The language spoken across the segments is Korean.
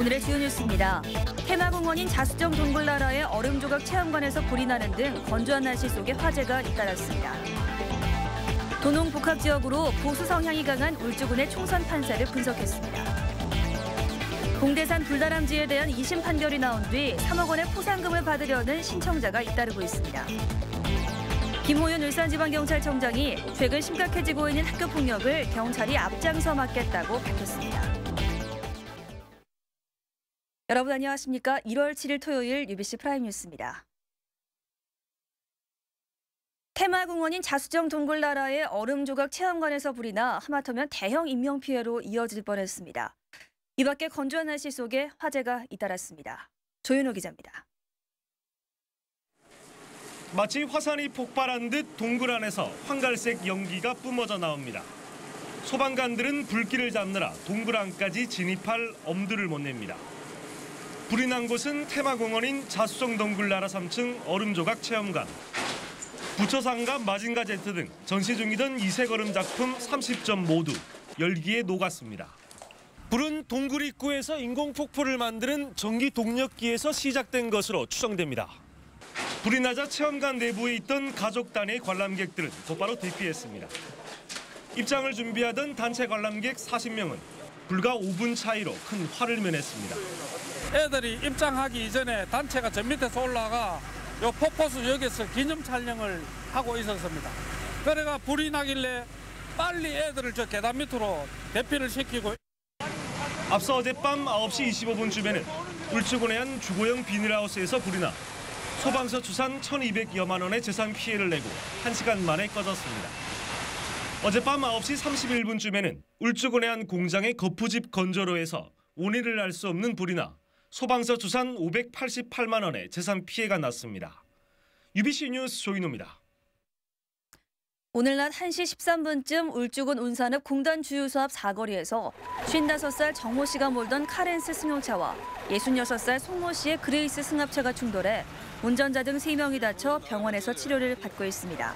오늘의 주요 뉴스입니다. 테마공원인 자수정 동굴나라의 얼음조각 체험관에서 불이 나는 등 건조한 날씨 속에 화재가 잇따랐습니다. 도농 복합 지역으로 보수 성향이 강한 울주군의 총선 판세를 분석했습니다. 봉대산 불다람쥐에 대한 2심 판결이 나온 뒤 3억 원의 포상금을 받으려는 신청자가 잇따르고 있습니다. 김호윤 울산지방경찰청장이 최근 심각해지고 있는 학교폭력을 경찰이 앞장서 막겠다고 밝혔습니다. 여러분 안녕하십니까? 1월 7일 토요일 UBC 프라임 뉴스입니다. 테마공원인 자수정 동굴나라의 얼음조각 체험관에서 불이 나 하마터면 대형 인명피해로 이어질 뻔했습니다. 이 밖에 건조한 날씨 속에 화재가 잇따랐습니다. 조윤호 기자입니다. 마치 화산이 폭발한 듯 동굴 안에서 황갈색 연기가 뿜어져 나옵니다. 소방관들은 불길을 잡느라 동굴 안까지 진입할 엄두를 못 냅니다. 불이 난 곳은 테마공원인 자수정 동굴나라 3층 얼음조각 체험관. 부처상가, 마징가 제트 등 전시 중이던 이색얼음 작품 30점 모두 열기에 녹았습니다. 불은 동굴 입구에서 인공폭포를 만드는 전기 동력기에서 시작된 것으로 추정됩니다. 불이 나자 체험관 내부에 있던 가족 단위 관람객들은 곧바로 대피했습니다. 입장을 준비하던 단체 관람객 40명은 불과 5분 차이로 큰 화를 면했습니다. 애들이 입장하기 이전에 단체가 저 밑에서 올라가 요 폭포수 여기서 기념 촬영을 하고 있었습니다. 그래가 불이 나길래 빨리 애들을 저 계단 밑으로 대피를 시키고. 앞서 어젯밤 9시 25분쯤에는 울주군의 한 주거용 비닐하우스에서 불이 나 소방서 추산 1,200여만 원의 재산 피해를 내고 1시간 만에 꺼졌습니다. 어젯밤 9시 31분쯤에는 울주군의 한 공장의 거푸집 건조로에서 원인을 알 수 없는 불이 나 소방서 추산 588만 원의 재산 피해가 났습니다. UBC 뉴스 조인호입니다. 오늘 낮 1시 13분쯤 울주군 운산읍 공단 주유소 앞 사거리에서 55살 정모 씨가 몰던 카렌스 승용차와 66살 송모 씨의 그레이스 승합차가 충돌해 운전자 등 3명이 다쳐 병원에서 치료를 받고 있습니다.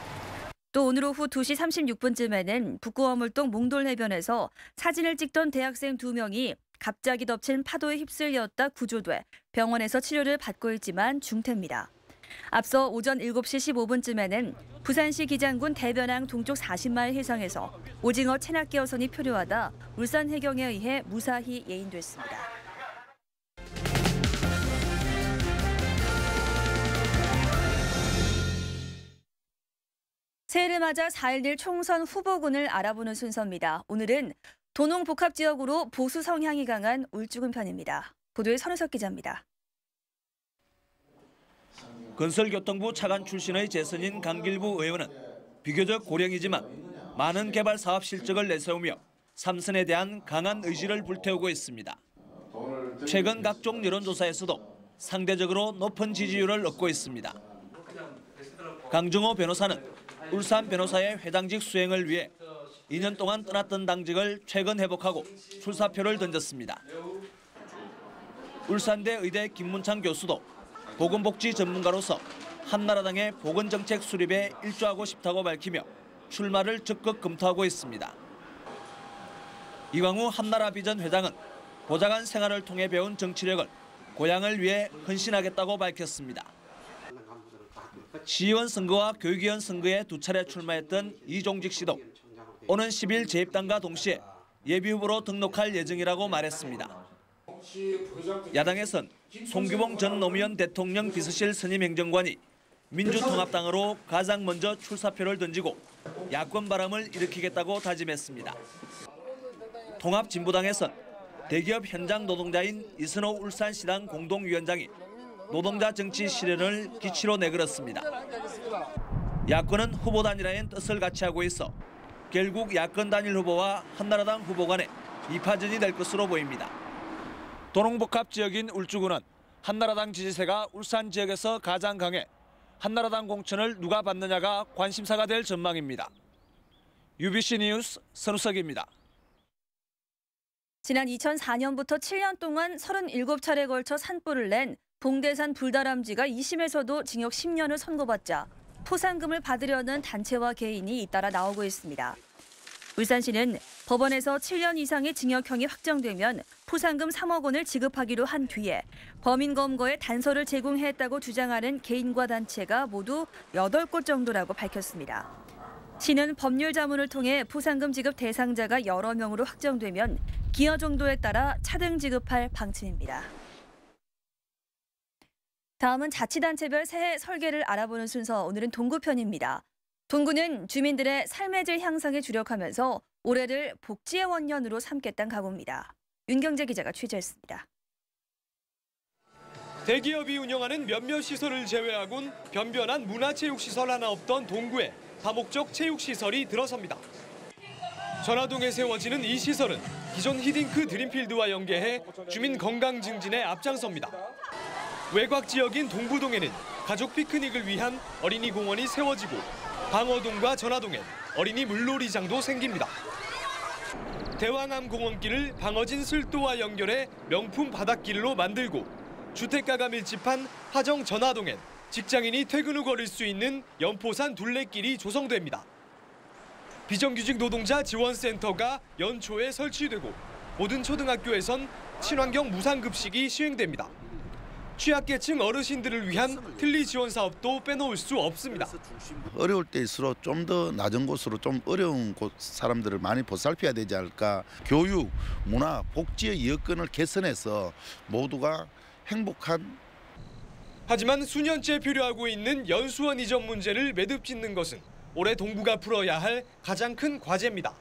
또 오늘 오후 2시 36분쯤에는 북구어물동 몽돌해변에서 사진을 찍던 대학생 2명이 갑자기 덮친 파도에 휩쓸렸다 구조돼 병원에서 치료를 받고 있지만 중태입니다. 앞서 오전 7시 15분쯤에는 부산시 기장군 대변항 동쪽 40마일 해상에서 오징어 체납 개어선이 표류하다 울산해경에 의해 무사히 예인됐습니다. 새해를 맞아 4일 뒤 총선 후보군을 알아보는 순서입니다. 오늘은 도농 복합 지역으로 보수 성향이 강한 울주군 편입니다. 보도에 선우석 기자입니다. 건설교통부 차관 출신의 재선인 강길부 의원은 비교적 고령이지만 많은 개발 사업 실적을 내세우며 삼선에 대한 강한 의지를 불태우고 있습니다. 최근 각종 여론조사에서도 상대적으로 높은 지지율을 얻고 있습니다. 강정호 변호사는 울산 변호사의 회장직 수행을 위해 2년 동안 떠났던 당직을 최근 회복하고 출사표를 던졌습니다. 울산대 의대 김문창 교수도 보건복지 전문가로서 한나라당의 보건정책 수립에 일조하고 싶다고 밝히며 출마를 적극 검토하고 있습니다. 이광우 한나라 비전 회장은 보좌관 생활을 통해 배운 정치력을 고향을 위해 헌신하겠다고 밝혔습니다. 시의원 선거와 교육위원 선거에 2차례 출마했던 이종직 씨도 오는 10일 재입당과 동시에 예비후보로 등록할 예정이라고 말했습니다. 야당에선 송규봉 전 노무현 대통령 비서실 선임 행정관이 민주통합당으로 가장 먼저 출사표를 던지고 야권 바람을 일으키겠다고 다짐했습니다. 통합진보당에선 대기업 현장 노동자인 이선호 울산시당 공동위원장이 노동자 정치 실현을 기치로 내걸었습니다. 야권은 후보 단일화엔 뜻을 같이 하고 있어 결국 야권 단일 후보와 한나라당 후보 간의 이파전이 될 것으로 보입니다. 도농복합 지역인 울주군은 한나라당 지지세가 울산 지역에서 가장 강해 한나라당 공천을 누가 받느냐가 관심사가 될 전망입니다. UBC 뉴스 선우석입니다. 지난 2004년부터 7년 동안 37차례에 걸쳐 산불을 낸 봉대산 불다람쥐가 2심에서도 징역 10년을 선고받자 포상금을 받으려는 단체와 개인이 잇따라 나오고 있습니다. 울산시는 법원에서 7년 이상의 징역형이 확정되면 포상금 3억 원을 지급하기로 한 뒤에 범인 검거에 단서를 제공했다고 주장하는 개인과 단체가 모두 8곳 정도라고 밝혔습니다. 시는 법률 자문을 통해 포상금 지급 대상자가 여러 명으로 확정되면 기여 정도에 따라 차등 지급할 방침입니다. 다음은 자치단체별 새해 설계를 알아보는 순서, 오늘은 동구편입니다. 동구는 주민들의 삶의 질 향상에 주력하면서 올해를 복지의 원년으로 삼겠다는 각오입니다. 윤경재 기자가 취재했습니다. 대기업이 운영하는 몇몇 시설을 제외하곤 변변한 문화체육시설 하나 없던 동구에 다목적 체육시설이 들어섭니다. 전화동에 세워지는 이 시설은 기존 히딩크 드림필드와 연계해 주민 건강 증진에 앞장섭니다. 외곽 지역인 동부동에는 가족 피크닉을 위한 어린이 공원이 세워지고 방어동과 전화동엔 어린이 물놀이장도 생깁니다. 대왕암 공원길을 방어진 술도와 연결해 명품 바닷길로 만들고 주택가가 밀집한 하정 전화동엔 직장인이 퇴근 후 걸을 수 있는 연포산 둘레길이 조성됩니다. 비정규직 노동자 지원센터가 연초에 설치되고 모든 초등학교에선 친환경 무상급식이 시행됩니다. 취약계층 어르신들을 위한 틀니 지원 사업도 빼놓을 수 없습니다. 어려울 때일수록 좀 더 낮은 곳으로 좀 어려운 곳 사람들을 많이 보살펴야 되지 않을까. 교육, 문화, 복지의 여건을 개선해서 모두가 행복한. 하지만 수년째 표류하고 있는 연수원 이전 문제를 매듭짓는 것은 올해 동구가 풀어야 할 가장 큰 과제입니다.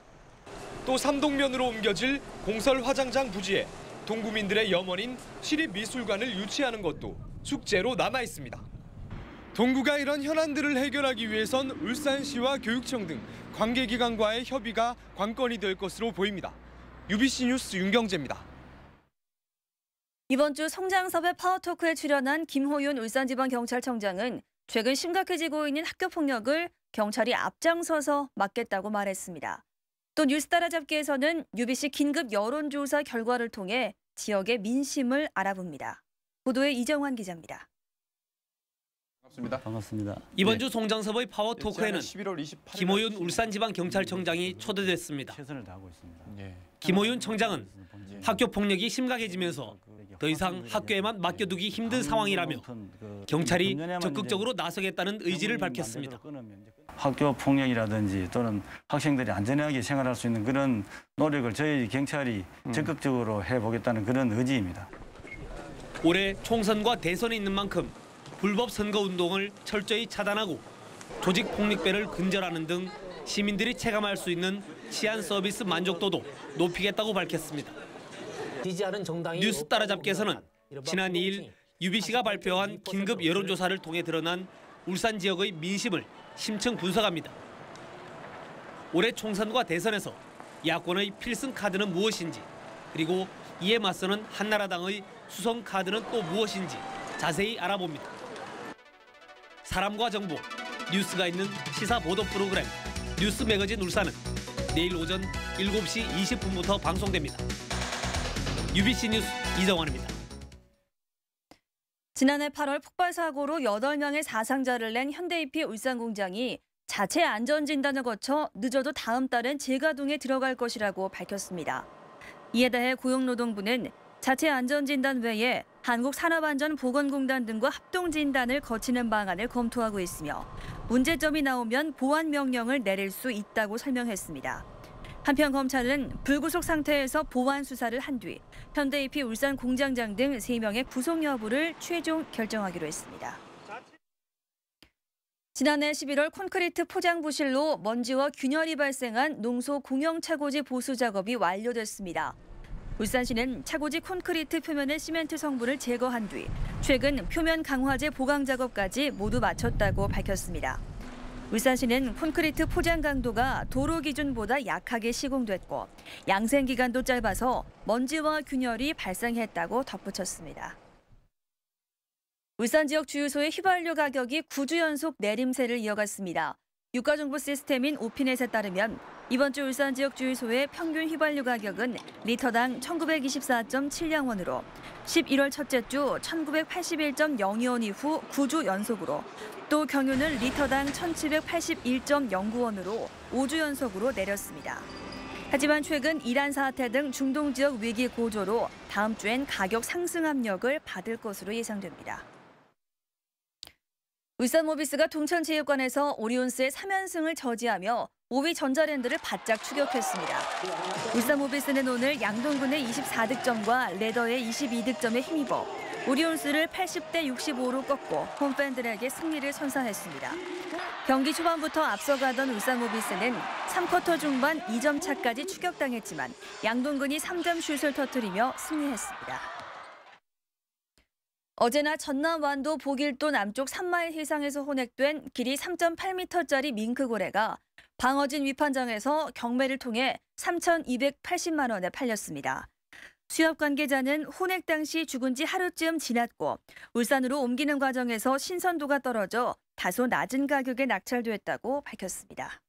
또 삼동면으로 옮겨질 공설 화장장 부지에 동구민들의 염원인 시립미술관을 유치하는 것도 숙제로 남아 있습니다. 동구가 이런 현안들을 해결하기 위해선 울산시와 교육청 등 관계기관과의 협의가 관건이 될 것으로 보입니다. UBC 뉴스 윤경재입니다. 이번 주 성장섭의 파워토크에 출연한 김호윤 울산지방경찰청장은 최근 심각해지고 있는 학교폭력을 경찰이 앞장서서 막겠다고 말했습니다. 또 뉴스 따라잡기에서는 UBC 긴급 여론조사 결과를 통해 지역의 민심을 알아봅니다. 보도에 이정환 기자입니다. 반갑습니다. 이번 주 송장섭의 파워토크에는 김호윤 울산지방경찰청장이 초대됐습니다. 최선을 다하고 있습니다. 김호윤 청장은 학교 폭력이 심각해지면서 더 이상 학교에만 맡겨두기 힘든 상황이라며 경찰이 적극적으로 나서겠다는 의지를 밝혔습니다. 학교 폭력이라든지 또는 학생들이 안전하게 생활할 수 있는 그런 노력을 저희 경찰이 적극적으로 해보겠다는 그런 의지입니다. 올해 총선과 대선이 있는 만큼 불법 선거운동을 철저히 차단하고 조직 폭력배를 근절하는 등 시민들이 체감할 수 있는 치안 서비스 만족도도 높이겠다고 밝혔습니다. 뉴스 따라잡기에서는 지난 2일 UBC가 발표한 긴급 여론조사를 통해 드러난 울산 지역의 민심을 심층 분석합니다. 올해 총선과 대선에서 야권의 필승 카드는 무엇인지, 그리고 이에 맞서는 한나라당의 수성 카드는 또 무엇인지 자세히 알아봅니다. 사람과 정보, 뉴스가 있는 시사 보도 프로그램 뉴스 매거진 울산은 내일 오전 7시 20분부터 방송됩니다. UBC 뉴스 이정환입니다. 지난해 8월 폭발 사고로 8명의 사상자를 낸 현대이피 울산 공장이 자체 안전진단을 거쳐 늦어도 다음 달엔 재가동에 들어갈 것이라고 밝혔습니다. 이에 대해 고용노동부는 자체 안전진단 외에 한국산업안전보건공단 등과 합동진단을 거치는 방안을 검토하고 있으며 문제점이 나오면 보완 명령을 내릴 수 있다고 설명했습니다. 한편 검찰은 불구속 상태에서 보완 수사를 한 뒤 현대이피 울산 공장장 등 3명의 구속 여부를 최종 결정하기로 했습니다. 지난해 11월 콘크리트 포장 부실로 먼지와 균열이 발생한 농소 공영 차고지 보수 작업이 완료됐습니다. 울산시는 차고지 콘크리트 표면의 시멘트 성분을 제거한 뒤 최근 표면 강화제 보강 작업까지 모두 마쳤다고 밝혔습니다. 울산시는 콘크리트 포장 강도가 도로 기준보다 약하게 시공됐고 양생 기간도 짧아서 먼지와 균열이 발생했다고 덧붙였습니다. 울산 지역 주유소의 휘발유 가격이 9주 연속 내림세를 이어갔습니다. 유가정보 시스템인 오피넷에 따르면 이번 주 울산 지역 주유소의 평균 휘발유 가격은 리터당 1924.70원으로 11월 첫째 주 1981.02원 이후 9주 연속으로 또 경유는 리터당 1,781.09원으로 5주 연속으로 내렸습니다. 하지만 최근 이란 사태 등 중동 지역 위기 고조로 다음 주엔 가격 상승 압력을 받을 것으로 예상됩니다. 울산모비스가 동천체육관에서 오리온스의 3연승을 저지하며 5위 전자랜드를 바짝 추격했습니다. 울산모비스는 오늘 양동근의 24득점과 레더의 22득점에 힘입어 오리온스를 80대 65로 꺾고 홈팬들에게 승리를 선사했습니다. 경기 초반부터 앞서가던 울산모비스는 3쿼터 중반 2점 차까지 추격당했지만 양동근이 3점 슛을 터뜨리며 승리했습니다. 어제나 전남 완도 보길도 남쪽 3마일 해상에서 혼액된 길이 3.8m짜리 밍크고래가 방어진 위판장에서 경매를 통해 3,280만 원에 팔렸습니다. 수협 관계자는 혼액 당시 죽은 지 하루쯤 지났고 울산으로 옮기는 과정에서 신선도가 떨어져 다소 낮은 가격에 낙찰됐다고 밝혔습니다.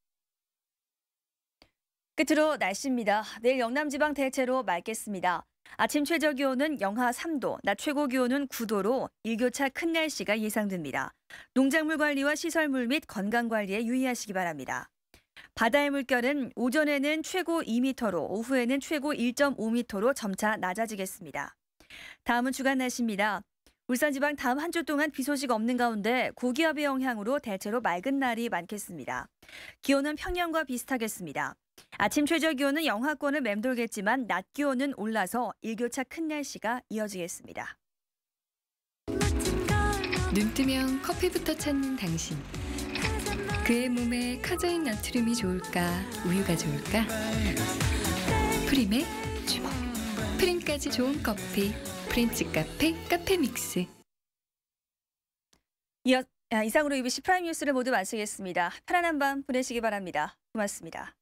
끝으로 날씨입니다. 내일 영남지방 대체로 맑겠습니다. 아침 최저기온은 영하 3도, 낮 최고기온은 9도로 일교차 큰 날씨가 예상됩니다. 농작물 관리와 시설물 및 건강관리에 유의하시기 바랍니다. 바다의 물결은 오전에는 최고 2m로 오후에는 최고 1.5m로 점차 낮아지겠습니다. 다음은 주간 날씨입니다. 울산 지방 다음 한 주 동안 비 소식 없는 가운데 고기압의 영향으로 대체로 맑은 날이 많겠습니다. 기온은 평년과 비슷하겠습니다. 아침 최저기온은 영하권을 맴돌겠지만 낮 기온은 올라서 일교차 큰 날씨가 이어지겠습니다. 눈 뜨면 커피부터 찾는 당신. 그의 몸에 카제인 나트륨이 좋을까, 우유가 좋을까? 프림의 주먹. 프림까지 좋은 커피. 프렌치 카페, 카페믹스. 이상으로 UBC 프라임 뉴스를 모두 마치겠습니다. 편안한 밤 보내시기 바랍니다. 고맙습니다.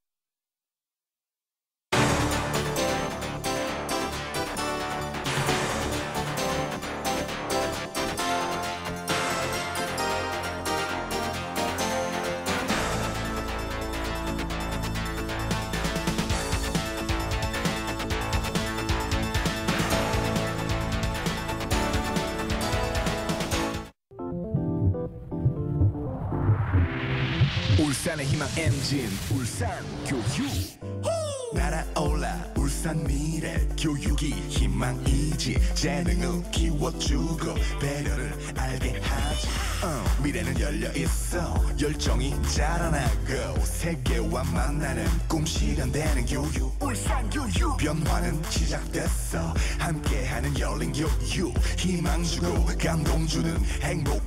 울산의 희망 엔진 울산 교육 날아올라 울산 미래 교육이 희망이지 재능을 키워주고 배려를 알게 하지 미래는 열려있어 열정이 자라나고 세계와 만나는 꿈 실현되는 교육 울산 교육 변화는 시작됐어 함께하는 열린 교육 희망 주고 감동 주는 행복